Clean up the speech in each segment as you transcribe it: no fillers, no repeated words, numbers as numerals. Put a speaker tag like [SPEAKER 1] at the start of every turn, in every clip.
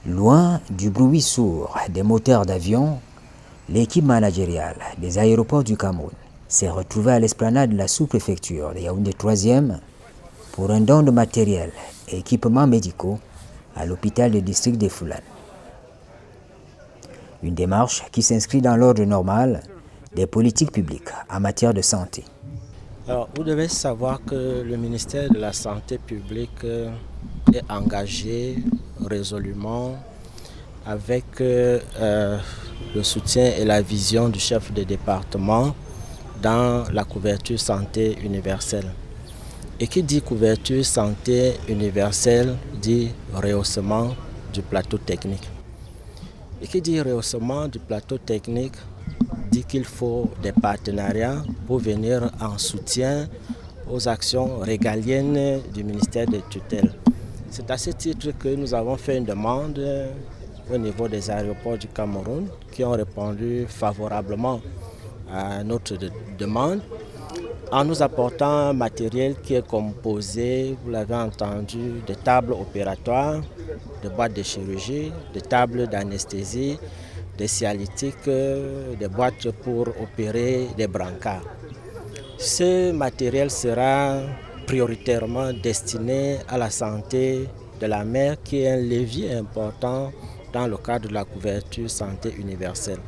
[SPEAKER 1] Loin du bruit sourd des moteurs d'avion, l'équipe managériale des aéroports du Cameroun s'est retrouvée à l'esplanade de la sous-préfecture de Yaoundé 3e pour un don de matériel et équipements médicaux à l'hôpital du district des Foulanes. Une démarche qui s'inscrit dans l'ordre normal des politiques publiques en matière de santé.
[SPEAKER 2] Alors, vous devez savoir que le ministère de la Santé publique est engagé résolument avec le soutien et la vision du chef de département dans la couverture santé universelle. Et qui dit couverture santé universelle dit rehaussement du plateau technique. Et qui dit rehaussement du plateau technique dit qu'il faut des partenariats pour venir en soutien aux actions régaliennes du ministère de tutelle. C'est à ce titre que nous avons fait une demande au niveau des aéroports du Cameroun qui ont répondu favorablement à notre demande en nous apportant un matériel qui est composé, vous l'avez entendu, de tables opératoires, de boîtes de chirurgie, de tables d'anesthésie, des scialytiques, des boîtes pour opérer des brancards. Ce matériel sera prioritairement destiné à la santé de la mère qui est un levier important dans le cadre de la couverture santé universelle.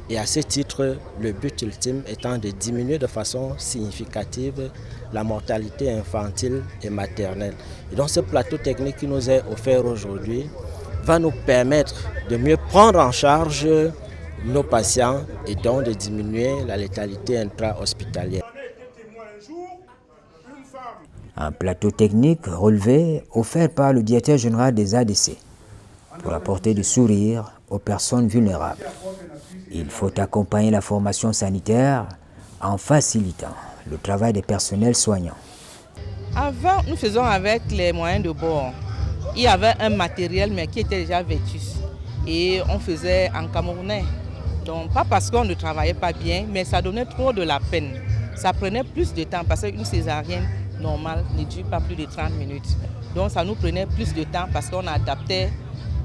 [SPEAKER 2] Et à ce titre, le but ultime étant de diminuer de façon significative la mortalité infantile et maternelle. Et donc ce plateau technique qui nous est offert aujourd'hui va nous permettre de mieux prendre en charge nos patients et donc de diminuer la létalité intra-hospitalière.
[SPEAKER 1] Un plateau technique relevé offert par le directeur général des ADC pour apporter du sourire aux personnes vulnérables. Il faut accompagner la formation sanitaire en facilitant le travail des personnels soignants.
[SPEAKER 3] Avant, nous faisions avec les moyens de bord. Il y avait un matériel mais qui était déjà vétus et on faisait en camerounais. Donc pas parce qu'on ne travaillait pas bien, mais ça donnait trop de la peine. Ça prenait plus de temps parce qu'une césarienne normale ne dure pas plus de 30 minutes. Donc ça nous prenait plus de temps parce qu'on adaptait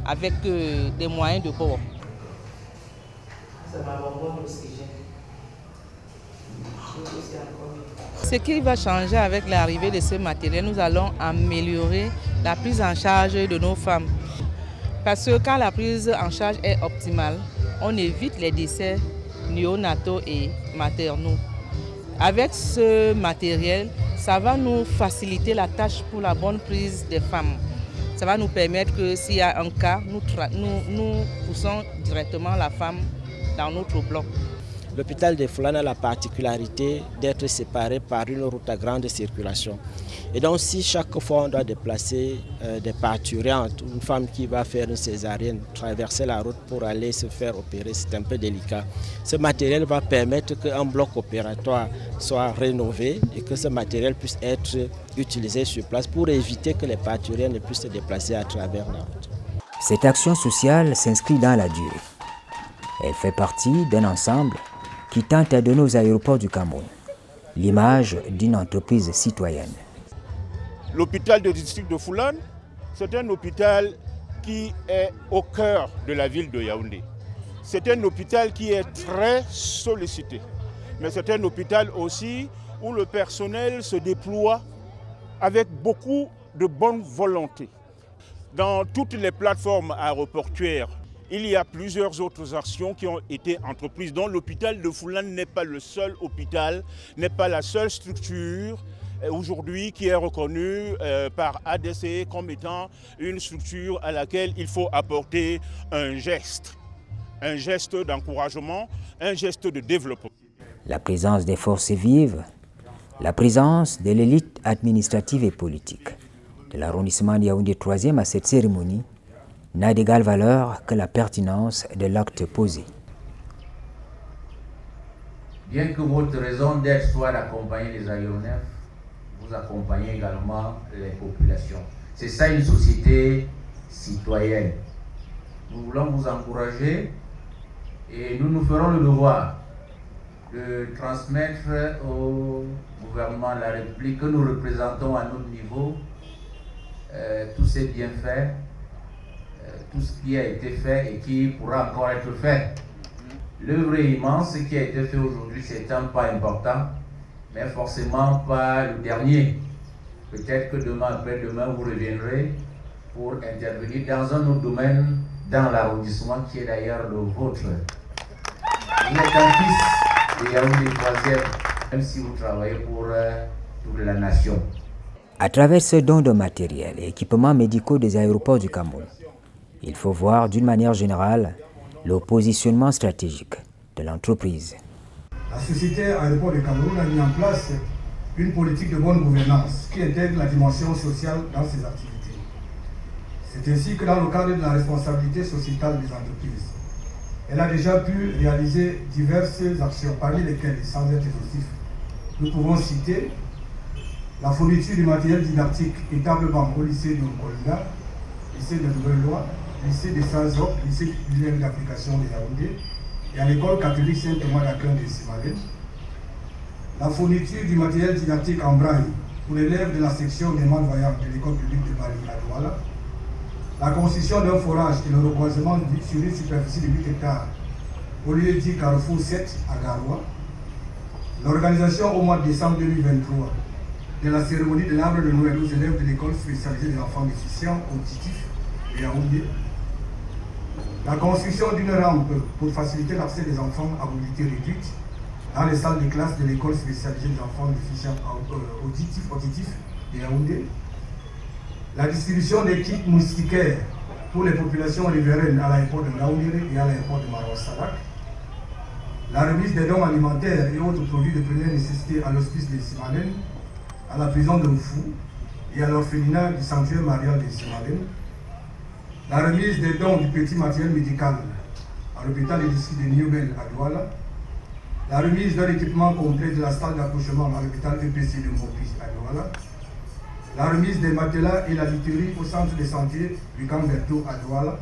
[SPEAKER 3] avec des moyens de bord. Ce qui va changer avec l'arrivée de ce matériel, nous allons améliorer la prise en charge de nos femmes. Parce que quand la prise en charge est optimale, on évite les décès néonataux et maternaux. Avec ce matériel, ça va nous faciliter la tâche pour la bonne prise des femmes. Ça va nous permettre que s'il y a un cas, nous poussons directement la femme dans notre bloc.
[SPEAKER 2] L'hôpital de Foulanes a la particularité d'être séparé par une route à grande circulation. Et donc si chaque fois on doit déplacer des parturientes, une femme qui va faire une césarienne, traverser la route pour aller se faire opérer, c'est un peu délicat. Ce matériel va permettre qu'un bloc opératoire soit rénové et que ce matériel puisse être utilisé sur place pour éviter que les parturientes ne puissent se déplacer à travers la route.
[SPEAKER 1] Cette action sociale s'inscrit dans la durée. Elle fait partie d'un ensemble qui tente à donner aux aéroports du Cameroun l'image d'une entreprise citoyenne.
[SPEAKER 4] L'hôpital du district de Foulanes, c'est un hôpital qui est au cœur de la ville de Yaoundé. C'est un hôpital qui est très sollicité, mais c'est un hôpital aussi où le personnel se déploie avec beaucoup de bonne volonté. Dans toutes les plateformes aéroportuaires, il y a plusieurs autres actions qui ont été entreprises, dont l'hôpital de Foulanes n'est pas le seul hôpital, n'est pas la seule structure aujourd'hui qui est reconnue par ADC comme étant une structure à laquelle il faut apporter un geste d'encouragement, un geste de développement.
[SPEAKER 1] La présence des forces vives, la présence de l'élite administrative et politique de l'arrondissement de Yaoundé 3e à cette cérémonie n'a d'égale valeur que la pertinence de l'acte posé.
[SPEAKER 5] Bien que votre raison d'être soit d'accompagner les aéronefs, vous accompagnez également les populations. C'est ça une société citoyenne. Nous voulons vous encourager et nous ferons le devoir de transmettre au gouvernement de la République que nous représentons à notre niveau tous ces bienfaits tout ce qui a été fait et qui pourra encore être fait. L'œuvre est immense, ce qui a été fait aujourd'hui, c'est un pas important, mais forcément pas le dernier. Peut-être que demain, après-demain, vous reviendrez pour intervenir dans un autre domaine, dans l'arrondissement qui est d'ailleurs le vôtre. Vous êtes un fils de Yaoundé 3e, même si vous travaillez pour toute la nation.
[SPEAKER 1] À travers ce don de matériel et équipements médicaux des aéroports du Cameroun, il faut voir d'une manière générale le positionnement stratégique de l'entreprise.
[SPEAKER 6] La société Aéroport du Cameroun a mis en place une politique de bonne gouvernance qui intègre la dimension sociale dans ses activités. C'est ainsi que dans le cadre de la responsabilité sociétale des entreprises, elle a déjà pu réaliser diverses actions, parmi lesquelles, sans être exhaustif, nous pouvons citer la fourniture du matériel didactique établement au lycée de Nkolina, lycée de Nouvelle-Loi, lycée de Sanzok, lycée bilingue d'application de Yaoundé et à l'école catholique Saint-Thomas d'Aquin de Simalène. La fourniture du matériel didactique en braille pour l'élève de la section des malvoyants de l'école publique de Bali à Douala. La construction d'un forage et le reboisement sur une superficie de 8 hectares au lieu dit Carrefour 7 à Garoua. L'organisation au mois de décembre 2023 de la cérémonie de l'arbre de Noël aux élèves de l'école spécialisée des enfants déficients auditifs de Yaoundé. La construction d'une rampe pour faciliter l'accès des enfants à mobilité réduite dans les salles de classe de l'école spécialisée des enfants déficients auditifs de Yaoundé. La distribution des kits moustiquaires pour les populations riveraines à l'aéroport de Ngaoundéré et à l'aéroport de Maroc-Sadak. La remise des dons alimentaires et autres produits de première nécessité à l'hospice de Simalène, à la prison de Mfou et à l'orphelinat du sanctuaire marial de Simalène. La remise des dons du petit matériel médical à l'hôpital du district de Niobel à Douala. La remise d'un équipement complet de la salle d'accouchement à l'hôpital EPC de Mopi à Douala. La remise des matelas et la literie au centre de santé du Camberto à Douala.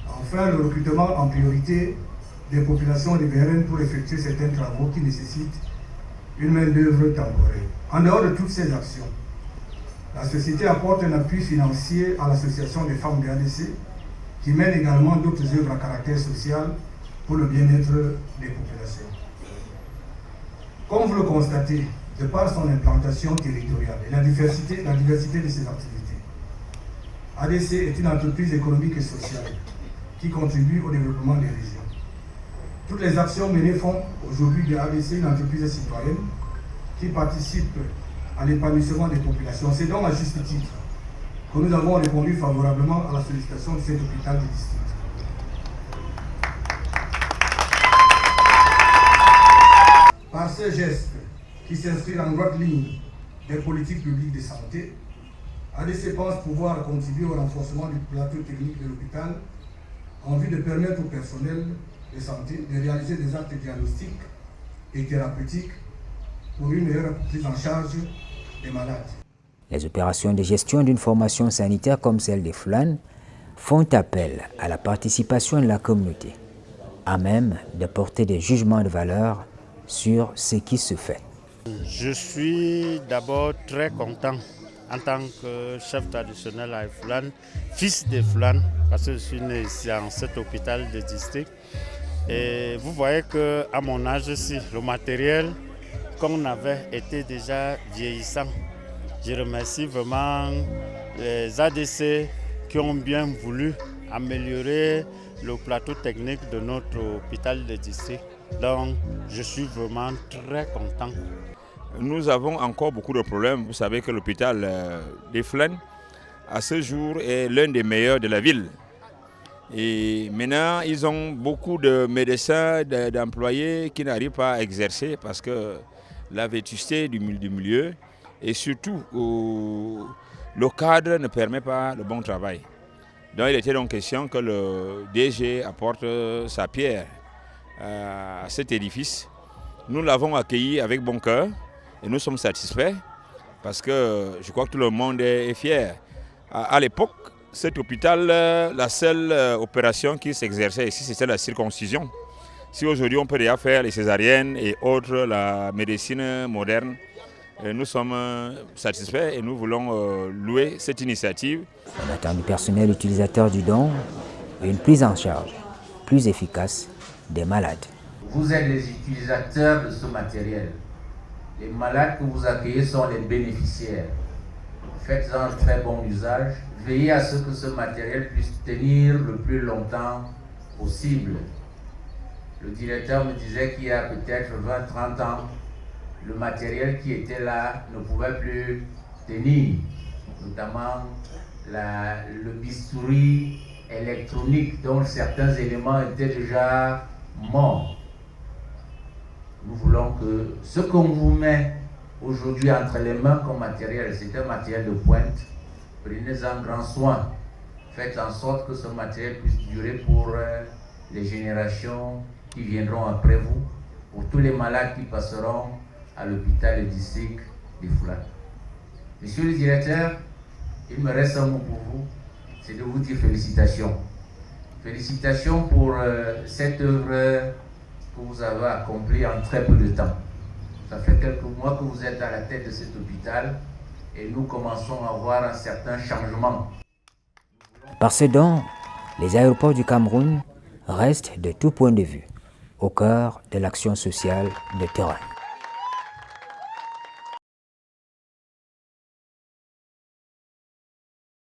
[SPEAKER 6] Enfin, le recrutement en priorité des populations riveraines pour effectuer certains travaux qui nécessitent une main-d'œuvre temporaire. En dehors de toutes ces actions, la société apporte un appui financier à l'association des femmes de ADC qui mène également d'autres œuvres à caractère social pour le bien-être des populations. Comme vous le constatez, de par son implantation territoriale et la diversité de ses activités, ADC est une entreprise économique et sociale qui contribue au développement des régions. Toutes les actions menées font aujourd'hui de ADC une entreprise citoyenne qui participe à l'épanouissement des populations. C'est donc à juste titre que nous avons répondu favorablement à la sollicitation de cet hôpital de district. Par ce geste qui s'inscrit en droite ligne des politiques publiques de santé, ADC pense pouvoir contribuer au renforcement du plateau technique de l'hôpital en vue de permettre au personnel de santé de réaliser des actes diagnostiques et thérapeutiques pour une meilleure prise en charge des malades.
[SPEAKER 1] Les opérations de gestion d'une formation sanitaire comme celle des Foulan font appel à la participation de la communauté, à même de porter des jugements de valeur sur ce qui se fait.
[SPEAKER 7] Je suis d'abord très content en tant que chef traditionnel à Foulan, fils de Foulan, parce que je suis né ici en cet hôpital de district. Et vous voyez qu'à mon âge aussi, le matériel qu'on avait était déjà vieillissant. Je remercie vraiment les ADC qui ont bien voulu améliorer le plateau technique de notre hôpital de district. Donc, je suis vraiment très content.
[SPEAKER 4] Nous avons encore beaucoup de problèmes. Vous savez que l'hôpital des Foulan, à ce jour, est l'un des meilleurs de la ville. Et maintenant, ils ont beaucoup de médecins, d'employés qui n'arrivent pas à exercer parce que la vétusté du milieu et surtout le cadre ne permet pas le bon travail. Donc il était donc question que le DG apporte sa pierre à cet édifice. Nous l'avons accueilli avec bon cœur et nous sommes satisfaits parce que je crois que tout le monde est fier. À l'époque, cet hôpital, la seule opération qui s'exerçait ici, c'était la circoncision. Si aujourd'hui on peut déjà faire les césariennes et autres, la médecine moderne, Nous sommes satisfaits et nous voulons louer cette initiative.
[SPEAKER 1] On attend du personnel utilisateur du don une prise en charge plus efficace des malades.
[SPEAKER 5] Vous êtes les utilisateurs de ce matériel. Les malades que vous accueillez sont les bénéficiaires. Faites-en un très bon usage. Veillez à ce que ce matériel puisse tenir le plus longtemps possible. Le directeur me disait qu'il y a peut-être 20-30 ans, le matériel qui était là ne pouvait plus tenir, notamment le bistouri électronique dont certains éléments étaient déjà morts. Nous voulons que ce qu'on vous met aujourd'hui entre les mains comme matériel, c'est un matériel de pointe. Prenez-en grand soin. Faites en sorte que ce matériel puisse durer pour les générations qui viendront après vous, pour tous les malades qui passeront à l'hôpital de district de Foulane. Monsieur le directeur, il me reste un mot pour vous, c'est de vous dire félicitations. Félicitations pour cette œuvre que vous avez accomplie en très peu de temps. Ça fait quelques mois que vous êtes à la tête de cet hôpital et nous commençons à voir un certain changement.
[SPEAKER 1] Par ces dons, les aéroports du Cameroun restent de tout point de vue au cœur de l'action sociale de terrain.